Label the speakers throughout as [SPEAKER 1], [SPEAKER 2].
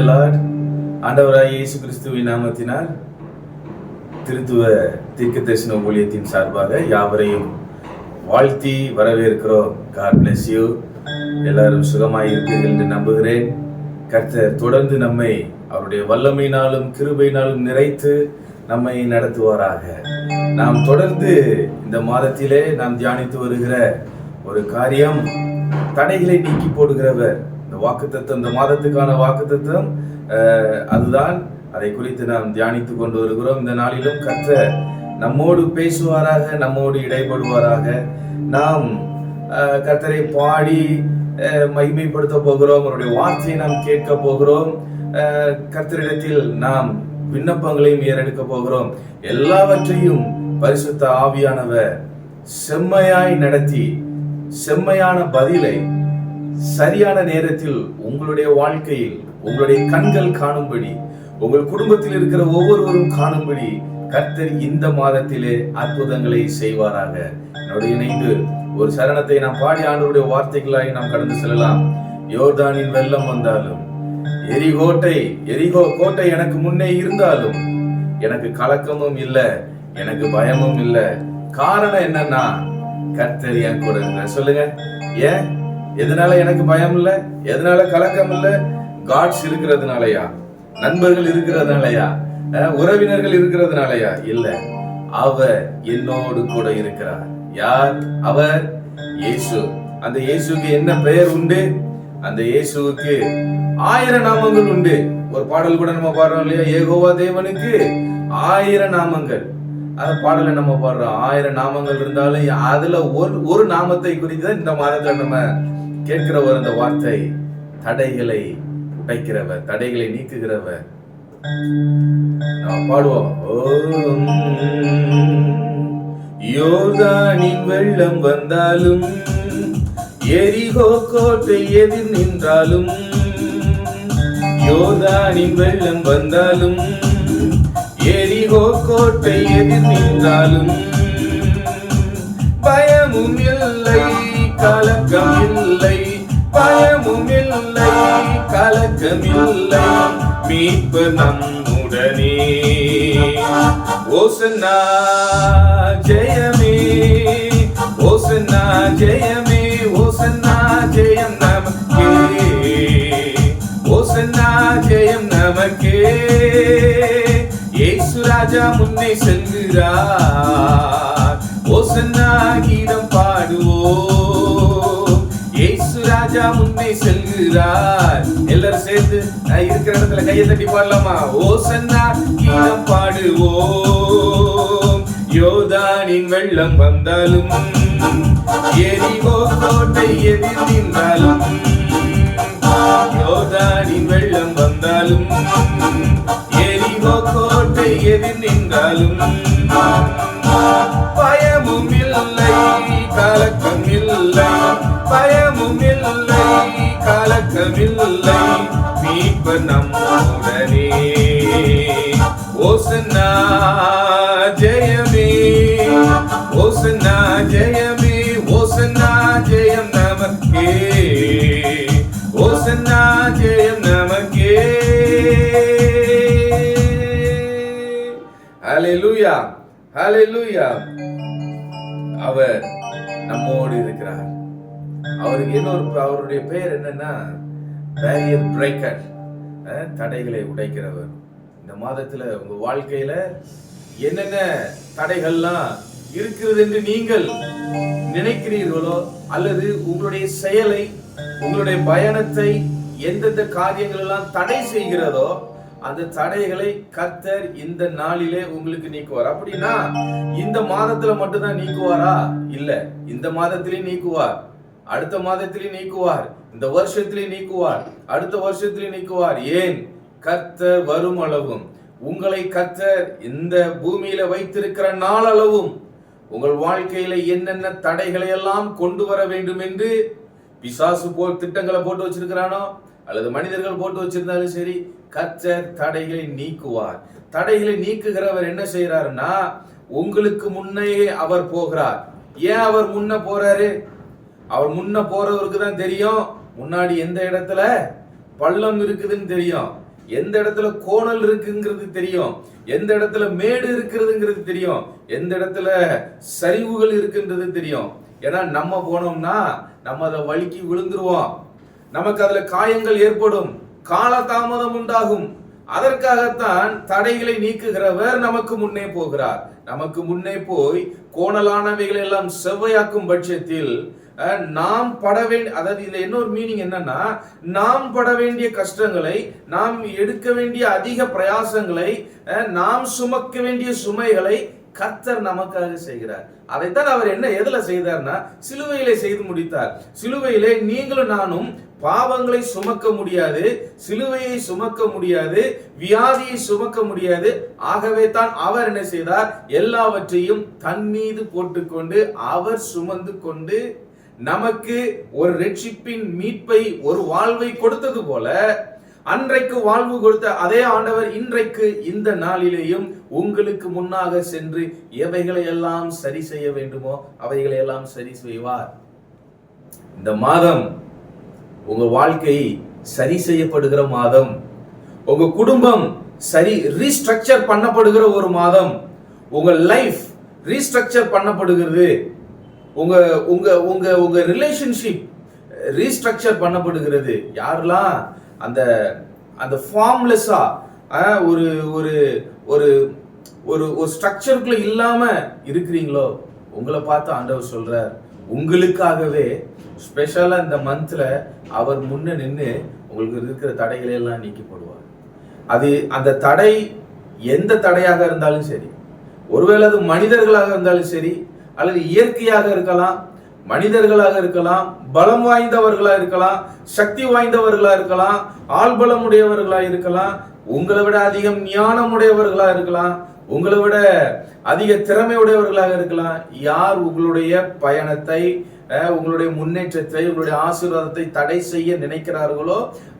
[SPEAKER 1] Lord. ஆண்டவராகிய இயேசு கிறிஸ்துவின் நாமத்தினால் திருத்துவ தீர்க்கதரிசன ஊழியத்தின் சார்பாக யாவரையும் வாழ்த்தி வரவேற்கிறோம். God bless you. எல்லாரும் சுகமாய் இருப்பீர்கள் என்று நம்புகிறேன். கர்த்தர் தொடர்ந்து நம்மை அவருடைய வல்லமையினாலும் கிருபையினாலும் நிறைத்து நம்மை நடத்துவாராக. நாம் தொடர்ந்து இந்த மாதத்திலே நாம் தியானித்து வருகிற ஒரு காரியம், தடைகளை நீக்கி போடுகிறவர். இந்த வாக்குத்தத்தம், இந்த மாதத்துக்கான வாக்குத்தத்தம் அதுதான். அதை குறித்து நாம் தியானித்து கொண்டு வருகிறோம். இந்த நாளிலும் கர்த்தர் நம்மோடு பேசுவாராக, நம்மோடு இடைபடுவாராக. நாம் கர்த்தரை பாடி மகிமைப்படுத்த போகிறோம். அவருடைய வார்த்தையை நாம் கேட்க போகிறோம். கர்த்தரிடத்தில் நாம் விண்ணப்பங்களையும் ஏறெடுக்க போகிறோம். எல்லாவற்றையும் பரிசுத்த ஆவியானவர் செம்மையாய் நடத்தி செம்மையான பதிலை சரியான நேரத்தில் உங்களுடைய வாழ்க்கையில் உங்களுடைய கண்கள் காணும்படி, உங்கள் குடும்பத்தில் இருக்கிற ஒவ்வொருவரும் காணும்படி கர்த்தர் இந்த மாதத்திலே அற்புதங்களை செய்வாராக. என்னோடு இணைந்து ஒரு சரணத்தை நாம் பாடி ஆண்டவருடைய வார்த்தைகளாய் நாம் கடந்து செல்லலாம். யோர்தானின் வெள்ளம் வந்தாலும், எரிகோ கோட்டை எனக்கு முன்னே இருந்தாலும் எனக்கு கலக்கமும் இல்லை, எனக்கு பயமும் இல்லை. காரணம் என்னன்னா, கர்த்தர் என் கூட இருக்கிறார். சொல்லுங்க, ஏன்? எதனால எனக்கு பயம் இல்லை, எதனால கலக்கம் இல்லை? காட்ஸ் இருக்கிறதுனாலயா? நண்பர்கள் இருக்கிறதுனாலயா? உறவினர்கள் இருக்கிறதுனாலயா? இல்ல, அவர் என்னோடு கூட இருக்கிறார். யார் அவர்? இயேசு. அந்த இயேசுக்கு என்ன பெயர் உண்டு? அந்த இயேசுவுக்கு 1000 நாமங்கள் உண்டு. ஒரு பாடல் கூட நம்ம பாடுறோம் இல்லையா? யெகோவா தேவனுக்கு 1000 நாமங்கள். அந்த பாடலை நம்ம பாடுறோம். 1000 நாமங்கள் இருந்தாலும் அதுல ஒரு நாமத்தை குறித்து இந்த மாதத்துல நம்ம கேட்கிற ஒரு அந்த வார்த்தை, தடைகளை உடைக்கிறவர், தடைகளை நீக்குகிறவர். நாம் பாடுவோம். யோர்தானின் வெள்ளம் வந்தாலும், எரிகோ கோட்டை எதிர் நின்றாலும், யோர்தானின் வெள்ளம் வந்தாலும், எரிகோ கோட்டை எதிர் நின்றாலும், பயமும் இல்லை, கலக்கம் இல்லை, பயமும் இல்லை, கலக்கம் இல்லை, மீட்பு நம்முடனே. ஓசன்னா ஜெயமே, ஓசன்னா ஜெயமே, ஓசன்னா ஜெயம் நமக்கே, ஓசன்னா ஜெயம் நமக்கே. இயேசு ராஜா முன்னே செல்கிறார், ஓசன்னா கீதம் பாடுவோம். இயேசு ராஜா முன்னே செல்கிறார். எல்லாரும் சேர்ந்து இருக்கிற இடத்துல கையை தட்டி பாடலாமா? ஓசன்னா கீதம் பாடுவோம். யோர்தானின் வெள்ளம் வந்தாலும், எரிகோ கோட்டை எதிர் நின்றாலும், யோர்தானின் வெள்ளம் வந்தாலும், எரிகோ கோட்டை எதிர் நின்றாலும், பயமும் இல்லை, கலக்கம் இல்லை, பயமும் இல்லை, கலக்கம் இல்லை, மீட்பு நம்முடனே. ஓசன்னா ஜெயமே, ஓசன்னா ஜெயமே, ஓசன்னா ஜெயம் நமக்கே, ஓசன்னா ஜெயம் நமக்கே. ஹல்லேலூயா, ஹல்லேலூயா. அவர் நம்மோடு இருக்கிறார். அவருக்கு அவருடைய பெயர் என்னன்னா, பேரியர் பிரேக்கர், தடைகளை உடைக்கிறவர். இந்த மாதத்துல உங்க வாழ்க்கையில என்னென்ன தடைகள்லாம் இருக்கிறது என்று நீங்கள் நினைக்கிறீர்களோ, அல்லது உங்களுடைய செயலை, உங்களுடைய பயணத்தை எந்தெந்த காரியங்கள் எல்லாம் தடை செய்கிறதோ, அந்த தடைகளை கர்த்தர் இந்த நாளிலே உங்களுக்கு நீக்குவார். அப்படின்னா இந்த மாதத்துல மட்டும்தான் நீக்குவாரா? இல்ல, இந்த மாதத்திலே நீக்குவார், அடுத்த மாதத்திலே நீக்குவார், இந்த வருஷத்திலே நீக்குவார், அடுத்த வருஷத்திலே நீக்குவார். ஏன்? கர்த்தர் வரும் அளவும், உங்களை கர்த்தர் இந்த பூமியில வைத்திருக்கிற நாளளவும் உங்கள் வாழ்க்கையில என்னென்ன தடைகளை எல்லாம் கொண்டு வர வேண்டும் என்று பிசாசு திட்டங்களை போட்டு வச்சிருக்கிறானோ, அல்லது மனிதர்கள் போட்டு வச்சிருந்தாலும் சரி, கர்த்தர் தடைகளை நீக்குவார். தடைகளை நீக்குகிறவர் என்ன செய்யறாருன்னா, உங்களுக்கு முன்னே அவர் போகிறார். ஏன் அவர் முன்ன போறாரு? அவர் முன்ன போறவருக்கு தான் தெரியும் முன்னாடி எந்த இடத்துல பள்ளம் இருக்குதுன்னு தெரியும். எந்த இடத்துல கோணல் இருக்குங்கிறது தெரியும், எந்த இடத்துல மேடு இருக்கிறதுங்கிறது தெரியும், எந்த இடத்துல சரிவுகள் இருக்குன்றது தெரியும். ஏன்னா நம்ம போனோம்னா நம்ம அதை வழுக்கி விழுந்துருவோம், நமக்கு அதுல காயங்கள் ஏற்படும், காலதாமதம் உண்டாகும். அதற்காகத்தான் தடைகளை நீக்குகிறவர் நமக்கு முன்னே போகிறார். நமக்கு முன்னே போய் கோணலானவைகளை எல்லாம் செவ்வையாக்கும் பட்சத்தில் நாம் பட வேண்டிய, அதாவது இதுல இன்னொரு மீனிங் என்னன்னா, நாம் பட வேண்டிய கஷ்டங்களை, நாம் எடுக்க வேண்டிய அதிக பிரயாசங்களை, நாம் சுமக்க வேண்டிய சுமைகளை கர்த்தர் நமக்காக செய்கிறார். அதைத்தான் அவர் என்ன எதுல செய்தார்னா சிலுவையிலே செய்து முடித்தார். சிலுவையிலே நீங்களும் நானும் பாவங்களை சுமக்க முடியாது, சிலுவையை சுமக்க முடியாது, வியாதியை சுமக்க முடியாது. ஆகவே தான் அவர் என்ன செய்தார், எல்லாவற்றையும் தன் மீது போட்டுக்கொண்டு அவர் சுமந்து கொண்டு நமக்கு ஒரு ரட்சிப்பின் மீட்பை, ஒரு வாழ்வை கொடுத்தது போல, அன்றைக்கு வாழ்வு கொடுத்த அதே ஆண்டவர் இன்றைக்கு இந்த நாளிலேயும் உங்களுக்கு முன்னாக சென்று எவைகளை எல்லாம் சரி செய்ய வேண்டுமோ அவைகளை எல்லாம் சரி செய்வார். இந்த மாதம் உங்க வாழ்க்கை சரி செய்யப்படுகிற மாதம், உங்க குடும்பம் சரி ரீஸ்ட்ரக்சர் பண்ணப்படுகிற ஒரு மாதம், உங்க லைஃப் ரீஸ்ட்ரக்சர் பண்ணப்படுகிறது, உங்க உங்க உங்க உங்க ரிலேஷன்ஷிப் ரீஸ்ட்ரக்சர் பண்ணப்படுகிறது. யாரெல்லாம் அந்த அந்த ஃபார்ம்லெஸ்ஸா ஒரு ஒரு ஒரு ஒரு ஒரு ஸ்ட்ரக்சருக்குள்ள இல்லாம இருக்கிறீங்களோ, உங்களை பார்த்து ஆண்டவர் சொல்றார், உங்களுக்காகவே ஸ்பெஷலா இந்த மந்த்ல அவர் முன்ன நின்று உங்களுக்கு இருக்கிற தடைகளை எல்லாம் நீக்கி போடுவார். அது அந்த தடை எந்த தடையாக இருந்தாலும் சரி, ஒருவேளை அது மனிதர்களாக இருந்தாலும் சரி, அல்லது இயற்கையாக இருக்கலாம், மனிதர்களாக இருக்கலாம், பலம் வாய்ந்தவர்களா இருக்கலாம், சக்தி வாய்ந்தவர்களா இருக்கலாம், ஆள்பலம் உடையவர்களா இருக்கலாம், உங்களை விட அதிகம் ஞானம் உடையவர்களா இருக்கலாம், உங்களை விட அதிக திறமை உடையவர்களாக இருக்கலாம். யார் உங்களுடைய பயணத்தை, உங்களுடைய முன்னேற்றத்தை, உங்களுடைய ஆசீர்வாதத்தை தடை செய்ய நினைக்கிறார்களோ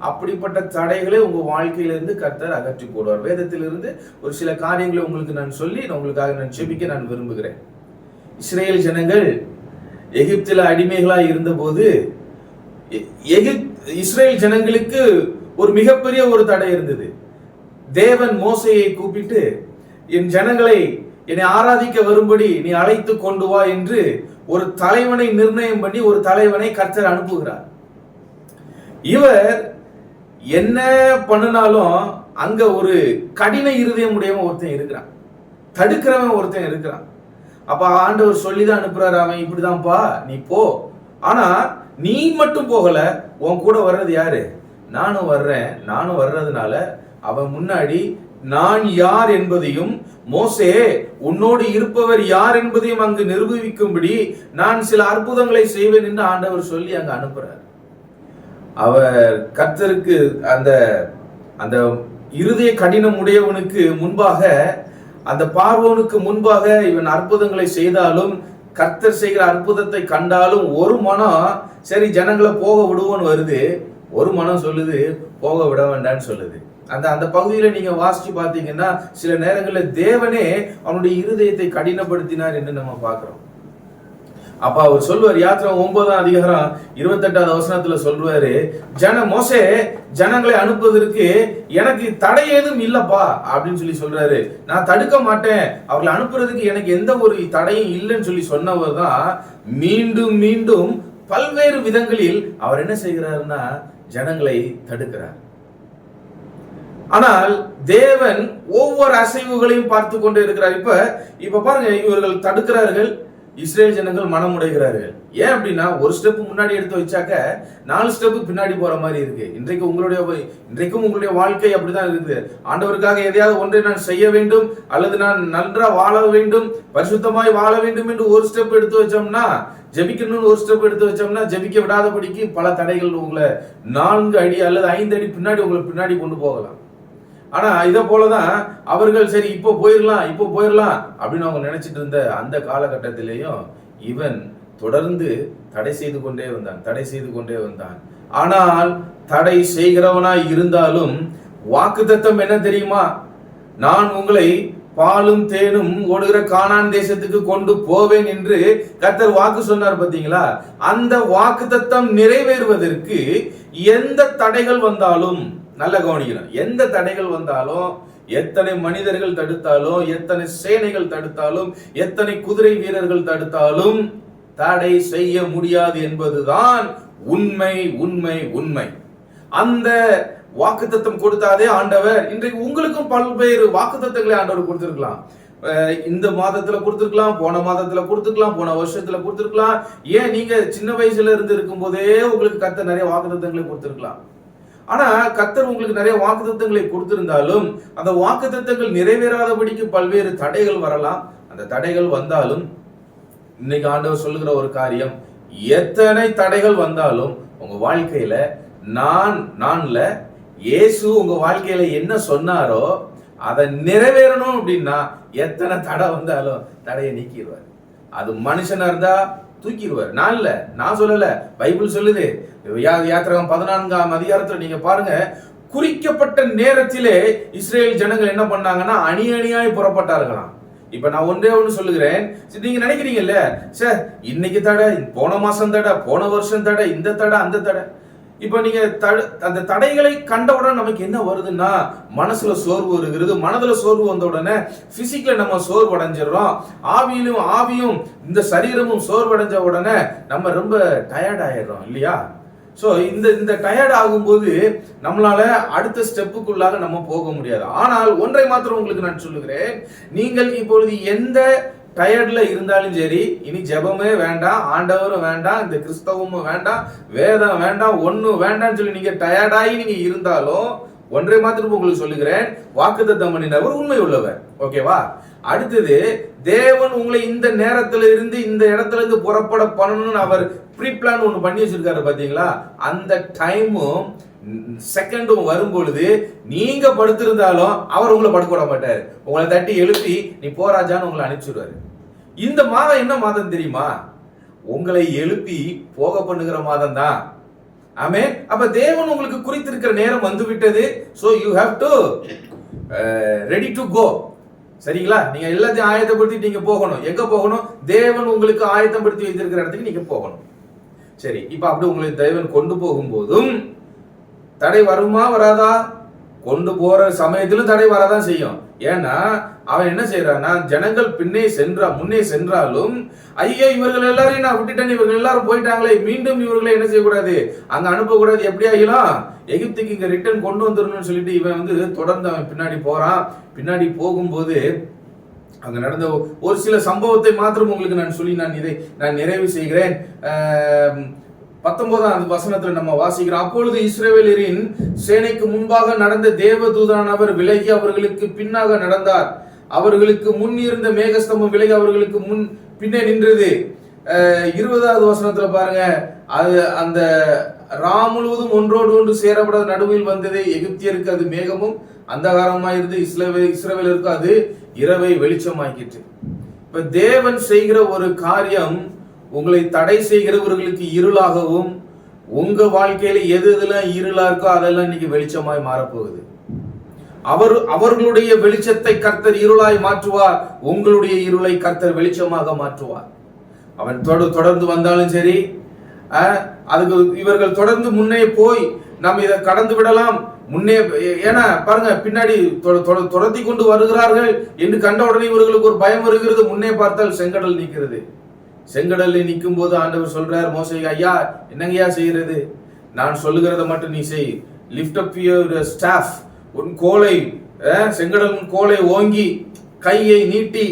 [SPEAKER 1] அப்படிப்பட்ட தடைகளை உங்க வாழ்க்கையிலிருந்து கர்த்தர் அகற்றி போடுவார். வேதத்திலிருந்து ஒரு சில காரியங்களை உங்களுக்கு நான் சொல்லி உங்களுக்காக நான் ஜெபிக்க நான் விரும்புகிறேன். இஸ்ரேல் ஜனங்கள் எகிப்தில அடிமைகளாய் இருந்த போது இஸ்ரேல் ஜனங்களுக்கு ஒரு மிகப்பெரிய ஒரு தடை இருந்தது. தேவன் மோசேயை கூப்பிட்டு, என் ஜனங்களை என்னை ஆராதிக்க வரும்படி நீ அழைத்து கொண்டு வா என்று ஒரு தலைவனை நிர்ணயம் பண்ணி ஒரு தலைவனை கர்த்தர் அனுப்புகிறார். இவர் என்ன பண்ணினாலும் அங்க ஒரு கடின இருதயம் உடையவன் ஒருத்தன் இருக்கிறான், தடுக்கிறவன் ஒருத்தன் இருக்கிறான். அப்ப ஆண்டவர் சொல்லிதான் அனுப்புறாரு, அவன் இப்படிதான்ப்பா நீ போ. ஆனா நீ மட்டும் போகல, உன் கூட வர்றது யாரு? நானும் வர்றேன். நானும் வர்றதுனால அவன் முன்னாடி நான் யார் என்பதையும், மோசே உன்னோடு இருப்பவர் யார் என்பதையும் அங்கு நிரூபிக்கும்படி நான் சில அற்புதங்களை செய்வேன் என்று ஆண்டவர் சொல்லி அங்க அனுப்புறார். அவர் கர்த்தருக்கு அந்த அந்த இருதய கடினம் உடையவனுக்கு முன்பாக, அந்த பார்வோனுக்கு முன்பாக இவன் அற்புதங்களை செய்தாலும், கர்த்தர் செய்கிற அற்புதத்தை கண்டாலும் ஒரு மனம் சரி ஜனங்களை போக விடுவோன்னு வருது, ஒரு மனம் சொல்லுது போக விட வேண்டான்னு சொல்லுது. அந்த அந்த பகுதியில நீங்க வாசிச்சு பாத்தீங்கன்னா சில நேரங்களில் தேவனே அவனுடைய இருதயத்தை கடினப்படுத்தினார் என்று நம்ம பார்க்கிறோம். அப்ப அவர் சொல்வார், யாத்திரை 9ஆம் அதிகாரம் 28வது வசனத்துல சொல்வாரு, மோசே ஜனங்களை அனுப்புவதற்கு எனக்கு தடை ஏதும் இல்லப்பா அப்படின்னு சொல்லி சொல்றாரு. நான் தடுக்க மாட்டேன், அவர்களை அனுப்புறதுக்கு எனக்கு எந்த ஒரு தடையும் இல்லைன்னு சொல்லி சொன்னவர் தான் மீண்டும் மீண்டும் பல்வேறு விதங்களில் அவர் என்ன செய்கிறாருன்னா ஜனங்களை தடுக்கிறார். ஆனால் தேவன் ஒவ்வொரு அசைவுகளையும் பார்த்து கொண்டு இருக்கிறார். இப்ப பாருங்க, இவர்கள் தடுக்கிறார்கள், இஸ்ரேல் ஜனங்கள் மனம் உடைகிறார்கள். ஏன் அப்படின்னா ஒரு ஸ்டெப் முன்னாடி எடுத்து வச்சாக்க 4 ஸ்டெப் பின்னாடி போற மாதிரி இருக்கு. இன்றைக்கும் உங்களுடைய வாழ்க்கை அப்படிதான் இருக்குது. ஆண்டவருக்காக எதையாவது ஒன்றை நான் செய்ய வேண்டும், அல்லது நான் நன்றா வாழ வேண்டும், பரிசுத்தமாய் வாழ வேண்டும் என்று ஒரு ஸ்டெப் எடுத்து வச்சோம்னா, ஜெபிக்கணும்னு ஒரு ஸ்டெப் எடுத்து வச்சோம்னா, ஜெபிக்க விடாதபடிக்கு பல தடைகள் உங்களை 4 அடி அல்லது 5 அடி பின்னாடி உங்களை பின்னாடி கொண்டு போகலாம். ஆனா இதை போலதான் அவர்கள் சரி இப்போ போயிடலாம் அப்படின்னு அவங்க நினைச்சிட்டு இருந்த அந்த காலகட்டத்திலேயும் இவன் தொடர்ந்து தடை செய்து கொண்டே வந்தான். ஆனால் தடை செய்கிறவனாய் இருந்தாலும் வாக்குத்தத்தம் என்ன தெரியுமா? நான் உங்களை பாலும் தேனும் ஓடுகிற கானான் தேசத்துக்கு கொண்டு போவேன் என்று கர்த்தர் வாக்கு சொன்னார் பாத்தீங்களா? அந்த வாக்குத்தத்தம் நிறைவேறுவதற்கு எந்த தடைகள் வந்தாலும் நல்ல கவனிக்கணும். எந்த தடைகள் வந்தாலும், எத்தனை மனிதர்கள் தடுத்தாலும், எத்தனை சேனைகள் தடுத்தாலும், எத்தனை குதிரை வீரர்கள் தடுத்தாலும் தடை செய்ய முடியாது என்பதுதான் உண்மை உண்மை உண்மை. அந்த வாக்குத்தத்தம் கொடுத்தாதே ஆண்டவர் இன்றைக்கு உங்களுக்கும் பல்வேறு வாக்குத்தத்தங்களை ஆண்டவர் கொடுத்திருக்கலாம். இந்த மாதத்துல கொடுத்திருக்கலாம், போன மாதத்துல கொடுத்திருக்கலாம், போன வருஷத்துல கொடுத்திருக்கலாம். ஏன் நீங்க சின்ன வயசுல இருந்து இருக்கும் போதே உங்களுக்கு கர்த்தர் நிறைய வாக்குத்தத்தங்களை கொடுத்திருக்கலாம். ஆனா கர்த்தர் உங்களுக்கு நிறைய வாக்குத்தத்தங்களை கொடுத்திருந்தாலும் அந்த வாக்குத்தத்தங்கள் நிறைவேறாதபடிக்கு பல்வேறு தடைகள் வரலாம். அந்த தடைகள் வந்தாலும் இன்னைக்கு ஆண்டவர் சொல்லுகிற ஒரு காரியம், எத்தனை தடைகள் வந்தாலும் உங்க வாழ்க்கையில நான்ல இயேசு உங்க வாழ்க்கையில என்ன சொன்னாரோ அதை நிறைவேறணும் அப்படின்னா எத்தனை தடை வந்தாலும் தடையை நீக்கிடுவார். அது மனுஷனா இருந்தா தூக்கிடுவார். நான் சொல்லல, பைபிள் சொல்லுது. யாத்திராகமம் 14ஆம் அதிகாரத்துல நீங்க பாருங்க, குறிக்கப்பட்ட நேரத்திலே இஸ்ரேல் ஜனங்கள் என்ன பண்ணாங்கன்னா அணி அணியாய் புறப்பட்டார்களாம். இப்ப நான் ஒன்றே ஒன்று சொல்லுகிறேன். நீங்க நினைக்கிறீங்கல்ல, சார் இன்னைக்கு தடை, போன மாசம் தடை, போன வருஷம் தடை, இந்த தடை அந்த தடை. இப்ப நீங்க அந்த தடைகளை கண்டவுடன் நமக்கு என்ன வருதுன்னா மனசுல சோர்வு வருகிறது. மனதுல சோர்வு வந்த உடனே பிசிக்கல நம்ம சோர்வு அடைஞ்சிடறோம். ஆவியும் இந்த சரீரமும் சோர்வடைஞ்ச உடனே நம்ம ரொம்ப டயர்ட் ஆயிடுறோம் இல்லையா? சோ இந்த டயர்ட் ஆகும்போது நம்மளால அடுத்த ஸ்டெப்புக்குள்ளாக நம்ம போக முடியாது. ஆனால் ஒன்றை மாத்திரம் உங்களுக்கு நான் சொல்லுகிறேன், நீங்கள் இப்பொழுது எந்த டயர்ட்ல இருந்தாலும் சரி, இனி ஜெபமே வேண்டாம், ஆண்டவரும் வேண்டாம், இந்த கிறிஸ்தவமும் வேண்டாம், வேதம் வேண்டாம், ஒன்னும் வேண்டாம்னு சொல்லி நீங்க டயர்டாகி நீங்க இருந்தாலும் ஒன்றை மாத்திரம் உங்களுக்கு சொல்லுகிறேன், வாக்குத்தத்தம் பண்ணினவர் உண்மை உள்ளவர். ஓகேவா? அடுத்தது, தேவன் உங்களை இந்த நேரத்துல இருந்து இந்த இடத்துல இருந்து புறப்பட பண்ணணும்னு அவர் ப்ரீ பிளான் ஒண்ணு பண்ணி வச்சிருக்காரு பாத்தீங்களா? அந்த டைமும் செகண்டும் வரும் பொழுது நீங்க படுத்திருந்தாலும் அவர் உங்களை படுக்க விட மாட்டாரு. உங்களை தட்டி எழுப்பி நீ போராஜான்னு உங்களை அனுப்பிச்சுடுவாரு. இந்த மாதம் என்ன மாதம் தெரியுமா? உங்களை எழுப்பி போக பண்ணுகிற மாதம் தான். ஆமே. அப்ப தேவன் உங்களுக்கு குறித்திருக்கிற நேரம் வந்து விட்டது. So you have to ready to go. சரிங்களா? நீங்க எல்லாத்தையும் ஆயத்தப்படுத்தி நீங்க போகணும். எங்க போகணும்? தேவன் உங்களுக்கு ஆயத்தப்படுத்தி வைத்திருக்கிற இடத்துக்கு நீங்க போகணும். சரி, இப்ப அப்படி உங்களை தேவன் கொண்டு போகும்போதும் தடை வருமா வராதா? கொண்டு போற சமயத்திலும் தடை வரதான் செய்யும். ஏன்னா அவன் என்ன செய்யறான்னா, ஜனங்கள் முன்னே சென்றாலும் ஐயோ இவர்கள் எல்லாரையும் நான் விட்டுட்டேன், இவர்கள் எல்லாரும் போயிட்டாங்களே, மீண்டும் இவர்களை என்ன செய்யக்கூடாது, அங்க அனுப்பக்கூடாது. எப்படி ஆகிலாம் எகிப்துக்கு இங்க ரிட்டர்ன் கொண்டு வந்துடணும்னு சொல்லிட்டு இவன் தொடர்ந்து அவன் பின்னாடி போறான். பின்னாடி போகும்போது அங்க நடந்த ஒரு சில சம்பவத்தை மாத்திரம் உங்களுக்கு நான் சொல்லி நான் நிறைவு செய்கிறேன். 19ஆம் வசனத்துல நம்ம வாசிக்கிறோம். அப்பொழுது இஸ்ரவேலரின் சேனைக்கு முன்பாக நடந்த தேவதூதனானவர் விலகி அவர்களுக்கு பின்னாக நடந்தார். அவர்களுக்கு முன் இருந்த மேகஸ்தம்பம் விலகி அவர்களுக்கு பின்னே நின்றது. 20ஆவது வசனத்துல பாருங்க, அது அந்த முழுவதும் ஒன்றோடு ஒன்று சேரப்படாத நடுவில் வந்தது. எகிப்தியருக்கு அது மேகமும் அந்தகாரமா இருந்து இஸ்ரவேலருக்கு அது இரவை வெளிச்சமாக்கிட்டு. இப்ப தேவன் செய்கிற ஒரு காரியம் உங்களை தடை செய்கிறவர்களுக்கு இருளாகவும், உங்க வாழ்க்கையில எதெல்லாம் இருளா இருக்கோ அதெல்லாம் இன்னைக்கு வெளிச்சமாய் மாறப்போகுது. அவர்களுடைய வெளிச்சத்தை கர்த்தர் இருளாய் மாற்றுவார். உங்களுடைய இருளை கர்த்தர் வெளிச்சமாக மாற்றுவார். அவன் தொடர்ந்து வந்தாலும் சரி, அதுக்கு இவர்கள் தொடர்ந்து முன்னே போய் நாம் இதை கடந்து விடலாம் முன்னே. ஏன்னா பாருங்க, பின்னாடி துரத்தி கொண்டு வருகிறார்கள் என்று கண்ட உடனே இவர்களுக்கு ஒரு பயம் வருகிறது. முன்னே பார்த்தால் செங்கடல் நிற்கிறது. செங்கடல்ல நிற்கும் போது ஆண்டவர் சொல்றார் மோசே, ஐயா என்னங்கய்யா செய்யறது? நான் சொல்லுகிறத மட்டும் நீ செய். லிஃப்ட் அப் யுவர் ஸ்டாஃப், உன் கோலை, செங்கடல் கோலை ஓங்கி கையை நீட்டி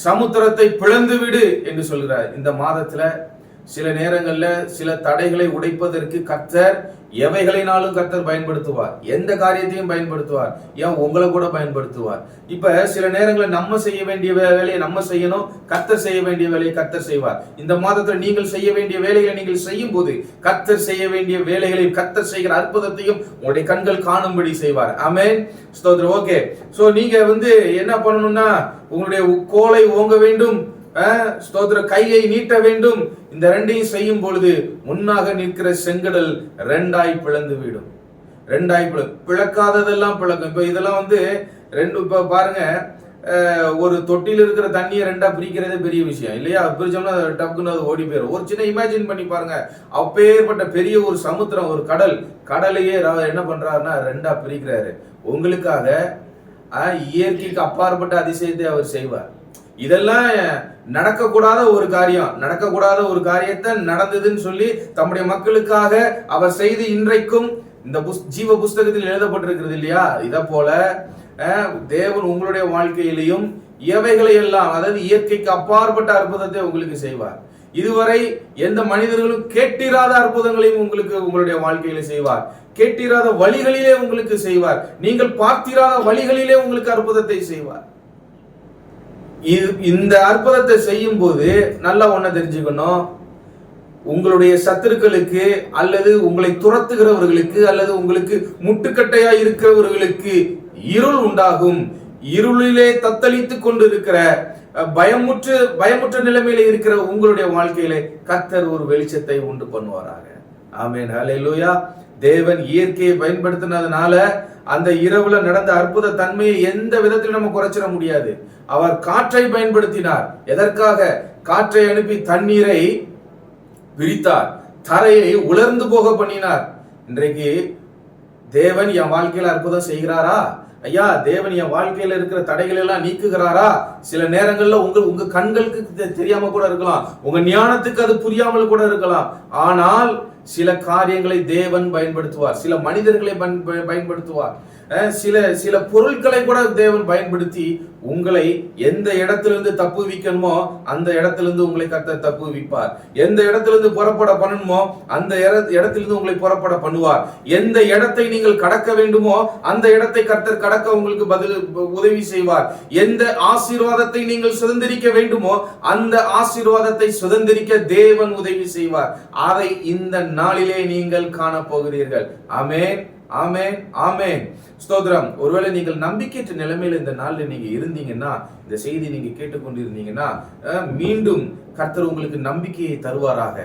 [SPEAKER 1] சமுத்திரத்தை பிளந்து விடு என்று சொல்கிறார். இந்த மாதத்துல சில நேரங்கள்ல சில தடைகளை உடைப்பதற்கு கர்த்தர் எவைகளினாலும் கர்த்தர் பயன்படுத்துவார். எந்த காரியத்தையும் பயன்படுத்துவார். ஏன் உங்களை கூட பயன்படுத்துவார். இப்ப சில நேரங்களில் நம்ம செய்ய வேண்டிய வேலையை நம்ம செய்யணும், கர்த்தர் செய்ய வேண்டிய வேலையை கர்த்தர் செய்வார். இந்த மாதத்துல நீங்கள் செய்ய வேண்டிய வேலைகளை நீங்கள் செய்யும் போது கர்த்தர் செய்ய வேண்டிய வேலைகளையும் கர்த்தர் செய்கிற அற்புதத்தையும் உங்களுடைய கண்கள் காணும்படி செய்வார். ஆமென், ஸ்தோத்திரம். ஓகே, சோ நீங்க என்ன பண்ணணும்னா, உங்களுடைய கோலை ஓங்க வேண்டும், ஸ்தோத்திர கையை நீட்ட வேண்டும். இந்த ரெண்டையும் செய்யும் பொழுது முன்னாக நிற்கிற செங்கடல் ரெண்டாய் பிளந்து விடும். பிளக்காததெல்லாம் பிளக்கும். இப்ப இதெல்லாம் ரெண்டு, இப்ப பாருங்க, ஒரு தொட்டியில் இருக்கிற தண்ணியை ரெண்டா பிரிக்கிறதே பெரிய விஷயம் இல்லையா? பிரிச்சோம்னா டப்புன்னு அது ஓடி போயிடும். ஒரு சின்ன இமேஜின் பண்ணி பாருங்க, அப்பேற்பட்ட பெரிய ஒரு சமுத்திரம், ஒரு கடலையே என்ன பண்றாருன்னா ரெண்டா பிரிக்கிறாரு. உங்களுக்காக இயற்கைக்கு அப்பாற்பட்ட அதிசயத்தை அவர் செய்வார். இதெல்லாம் நடக்கக்கூடாத ஒரு காரியத்தை நடந்ததுன்னு சொல்லி தம்முடைய மக்களுக்காக அவர் செய்து இன்றைக்கும் இந்த ஜீவ புஸ்தகத்தில் எழுதப்பட்டிருக்கிறது இல்லையா? இத போல தேவன் உங்களுடைய வாழ்க்கையிலையும் எவைகளை எல்லாம், அதாவது இயற்கைக்கு அப்பாற்பட்ட அற்புதத்தை உங்களுக்கு செய்வார். இதுவரை எந்த மனிதர்களும் கேட்டிராத அற்புதங்களையும் உங்களுக்கு உங்களுடைய வாழ்க்கையில செய்வார். கேட்டிராத வழிகளிலே உங்களுக்கு செய்வார். நீங்கள் பார்த்திராத வழிகளிலே உங்களுக்கு அற்புதத்தை செய்வார். இந்த அற்புதத்தை செய்யும் போது நல்லா ஒன்ன தெரிஞ்சுக்கணும், உங்களுடைய சத்துருக்களுக்கு அல்லது உங்களை துரத்துகிறவர்களுக்கு அல்லது உங்களுக்கு முட்டுக்கட்டையா இருக்கிறவர்களுக்கு இருள் உண்டாகும். இருளிலே தத்தளித்துக் கொண்டு இருக்கிற பயமுற்ற நிலைமையில இருக்கிற உங்களுடைய வாழ்க்கையிலே கர்த்தர் ஒரு வெளிச்சத்தை உண்டு பண்ணுவாராக. ஆமென், ஹல்லேலூயா. தேவன் இயற்கையை பயன்படுத்தினதுனால அந்த இரவுல நடந்த அற்புத தன்மையை எந்த விதத்திலும் நம்ம குறைச்சிட முடியாது. அவர் காற்றை பயன்படுத்தினார். எதற்காக? காற்றை அனுப்பி தண்ணீரை விரித்தார், தரையை உலர்ந்து போக பண்ணினார். இன்றைக்கு தேவன் என் வாழ்க்கையில அற்புதம் செய்கிறாரா? ஐயா, தேவன் என் வாழ்க்கையில இருக்கிற தடைகள் எல்லாம் நீக்குகிறாரா? சில நேரங்கள்ல உங்க கண்களுக்கு தெரியாம கூட இருக்கலாம், உங்க ஞானத்துக்கு அது புரியாமல் கூட இருக்கலாம். ஆனால் சில காரியங்களை தேவன் பயன்படுத்துவார், சில மனிதர்களை பயன்படுத்துவார், சில பொருட்களை கூட தேவன் பயன்படுத்தி உங்களை எந்த இடத்திலிருந்து தப்புவிக்கணுமோ அந்த இடத்திலிருந்து உங்களை கர்த்தர் தப்புவிப்பார். எந்த இடத்திலிருந்து புறப்பட பண்ணணுமோ அந்த இடத்திலிருந்து உங்களை புறப்பட பண்ணுவார். எந்த இடத்தை நீங்கள் கடக்க வேண்டுமோ அந்த இடத்தை கர்த்தர் கடக்க உங்களுக்கு உதவி செய்வார். எந்த ஆசீர்வாதத்தை நீங்கள் சுதந்திரிக்க வேண்டுமோ அந்த ஆசீர்வாதத்தை சுதந்திரிக்க தேவன் உதவி செய்வார். அதை இந்த நாளிலே நீங்கள் காண போகிறீர்கள். ஆமென், ஆமென், ஆமென். ஸ்தோத்திரம். ஒருவேளை நீங்கள் நம்பிக்கையற்ற நிலைமையில இந்த நாள்ல நீங்க இருந்தீங்கன்னா, இந்த செய்தி நீங்க கேட்டுக்கொண்டிருந்தீங்கன்னா, மீண்டும் கர்த்தர் உங்களுக்கு நம்பிக்கையை தருவாராக.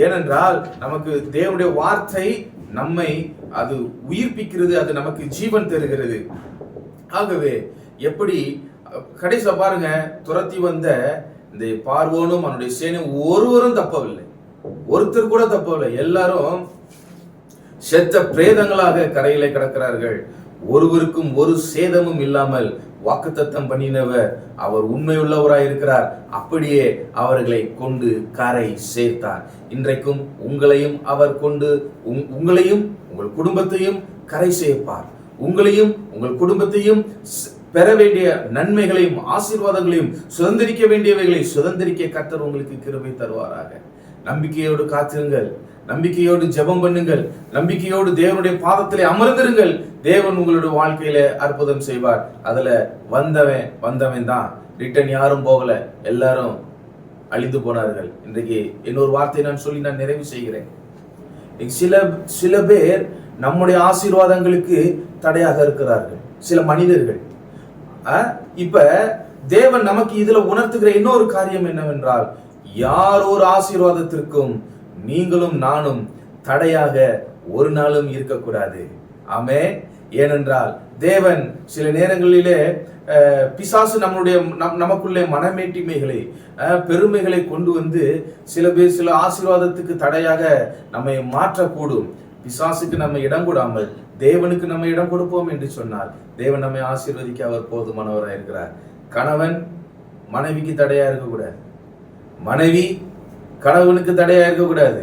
[SPEAKER 1] ஏனென்றால் நமக்கு தேவனுடைய வார்த்தை நம்மை அது உயிர்ப்பிக்கிறது, அது நமக்கு ஜீவன் தருகிறது. ஆகவே எப்படி கடைசியா பாருங்க, துரத்தி வந்த இந்த பார்வோனும் அவனுடைய சேனையும் ஒருவரும் தப்பவில்லை, ஒருத்தர் கூட தப்பவில்லை. எல்லாரும் செத்த பிரேதங்களாக கரையிலே கிடக்கிறார்கள். ஒருவருக்கும் ஒரு சேதமும் இல்லாமல் வாக்குத்தத்தம் பண்ணினவர் அவர் உண்மையுள்ளவராய் இருக்கிறார். அப்படியே அவர்களை கொண்டு கரை சேர்த்தார். இன்றைக்கும் உங்களையும் அவர் கொண்டு உங்களையும் உங்கள் குடும்பத்தையும் கரை சேர்ப்பார். உங்களையும் உங்கள் குடும்பத்தையும் பெற வேண்டிய நன்மைகளையும் ஆசீர்வாதங்களையும் சுதந்திரிக்க வேண்டியவைகளை சுதந்திரிக்க கர்த்தர் உங்களுக்கு கிருபை தருவாராக. நம்பிக்கையோடு காத்திருங்கள், நம்பிக்கையோடு ஜெபம் பண்ணுங்கள், நம்பிக்கையோடு தேவனுடைய பாதத்திலே அமர்ந்திருங்கள். தேவன் உங்களுடைய வாழ்க்கையில அற்புதம் செய்வார். அதுல வந்தவன் தான், ரிட்டர்ன் யாரும் போகல, எல்லாரும் அழிந்து போனார்கள். இன்றைக்கு இன்னொரு வார்த்தை நான் சொல்லி நான் நிறைவு செய்கிறேன். சில பேர் நம்முடைய ஆசீர்வாதங்களுக்கு தடையாக இருக்கிறார்கள், சில மனிதர்கள். இப்ப தேவன் நமக்கு இதுல உணர்த்துகிற இன்னொரு காரியம் என்னவென்றால், யார் ஒரு ஆசீர்வாதத்திற்கும் நீங்களும் நானும் தடையாக ஒரு நாளும் இருக்கக்கூடாது. ஆமென். ஏனென்றால் தேவன் சில நேரங்களிலே பிசாசு நமக்குள்ளே மனமேட்டிமைகளை பெருமைகளை கொண்டு வந்து சில பேர் சில ஆசீர்வாதத்துக்கு தடையாக நம்மை மாற்றக்கூடும். பிசாசுக்கு நம்ம இடம் கொடாமல் தேவனுக்கு நம்ம இடம் கொடுப்போம் என்று சொன்னால் தேவன் நம்மை ஆசீர்வதிக்க அவர் போதுமானவராக இருக்கிறார். கணவன் மனைவிக்கு தடையா இருக்கக்கூடாது, மனைவி கணவனுக்கு தடையா இருக்கக்கூடாது,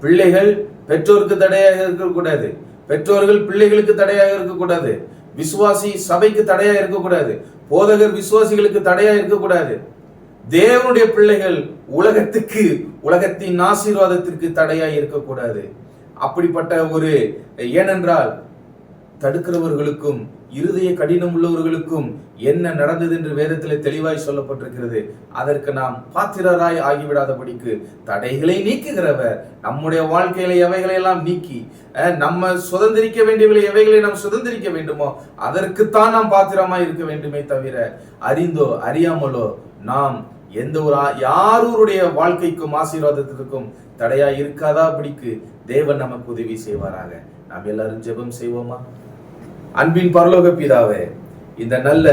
[SPEAKER 1] பிள்ளைகள் பெற்றோருக்கு தடையாக இருக்கக்கூடாது, பெற்றோர்கள் பிள்ளைகளுக்கு தடையாக இருக்கக்கூடாது, விசுவாசி சபைக்கு தடையா இருக்கக்கூடாது, போதகர் விசுவாசிகளுக்கு தடையா இருக்கக்கூடாது, தேவனுடைய பிள்ளைகள் உலகத்தின் ஆசீர்வாதத்திற்கு தடையா இருக்கக்கூடாது. அப்படிப்பட்ட ஒரு, ஏனென்றால் தடுக்கிறவர்களுக்கும் இருதய கடினம் உள்ளவர்களுக்கும் என்ன நடந்தது என்று வேதத்தில் தெளிவாய் சொல்லப்பட்டிருக்கிறது. அதற்கு நாம் பாத்திரராய் ஆகிவிடாதபடிக்கு தடைகளை நீக்குகிறவர் நம்முடைய வாழ்க்கையில எவைகளை எல்லாம் நீக்கி நம்ம சுதந்திரிக்க வேண்டியவர்களை எவைகளை நாம் சுதந்திரிக்க வேண்டுமோ அதற்குத்தான் நாம் பாத்திரமாய் இருக்க வேண்டுமே தவிர அறிந்தோ அறியாமலோ நாம் எந்த ஒரு யாருடைய வாழ்க்கைக்கும் ஆசீர்வாதத்திற்கும் தடையா இருக்காதபடிக்கு தேவன் நமக்கு உதவி செய்வாராக. நாம் எல்லாரும் ஜெபம் செய்வோமா? அன்பின் பரலோக பிதாவே, இந்த நல்ல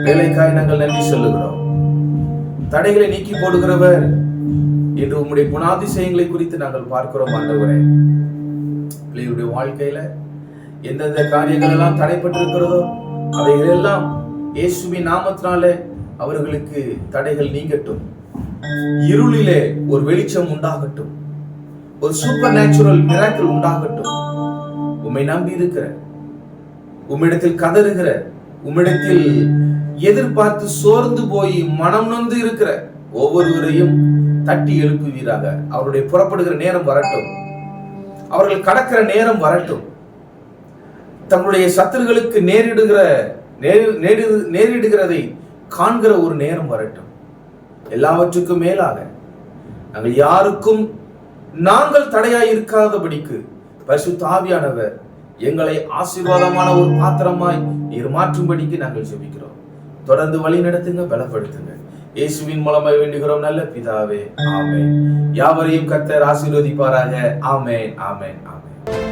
[SPEAKER 1] வேலைக்காய் நாங்கள் நன்றி சொல்லுகிறோம். தடைகளை நீக்கி போடுகிறவர் என்று உம்முடைய குணாதிசயங்களை குறித்து நாங்கள் பார்க்கிறோம் ஆண்டவரே. பிள்ளைகளுடைய வாழ்க்கையில எந்தெந்த காரியங்கள் எல்லாம் தடைப்பட்டிருக்கிறதோ அவைகள் எல்லாம் இயேசுவின் நாமத்தினாலே அவர்களுக்கு தடைகள் நீங்கட்டும். இருளிலே ஒரு வெளிச்சம் உண்டாகட்டும். ஒரு சூப்பர் நேச்சுரல் மிராக்கிள் உண்டாகட்டும். உம்மை நம்பி இருக்கிற, உம்மிடத்தில் கதறுகிற, உம்மிடத்தில் எதிர்பார்த்து சோர்ந்து போய் மனம் நொந்து இருக்கிற ஒவ்வொருவரையும் தட்டி எழுப்புவீராக. அவருடைய புறப்படுகிற நேரம் வரட்டும். அவர்கள் கடக்கிற நேரம் வரட்டும். தங்களுடைய சத்துருகளுக்கு நேரிடுகிறதை காண்கிற ஒரு நேரம் வரட்டும். எல்லாவற்றுக்கும் மேலாக நாங்கள் தடையாய் இருக்காதபடிக்கு பரிசுத்த ஆவியானவர் எங்களை ஆசீர்வாதமான ஒரு பாத்திரமாய் நீர் மாற்றும்படிக்கு நாங்கள் ஜெபிக்கிறோம். தொடர்ந்து வழி நடத்துங்க, பலப்படுத்துங்க. இயேசுவின் மூலமாய் வேண்டுகிறோம் நல்ல பிதாவே, ஆமென். யாவரையும் கர்த்தர் ஆசீர்வதிப்பாராக. ஆமென், ஆமென், ஆமென்.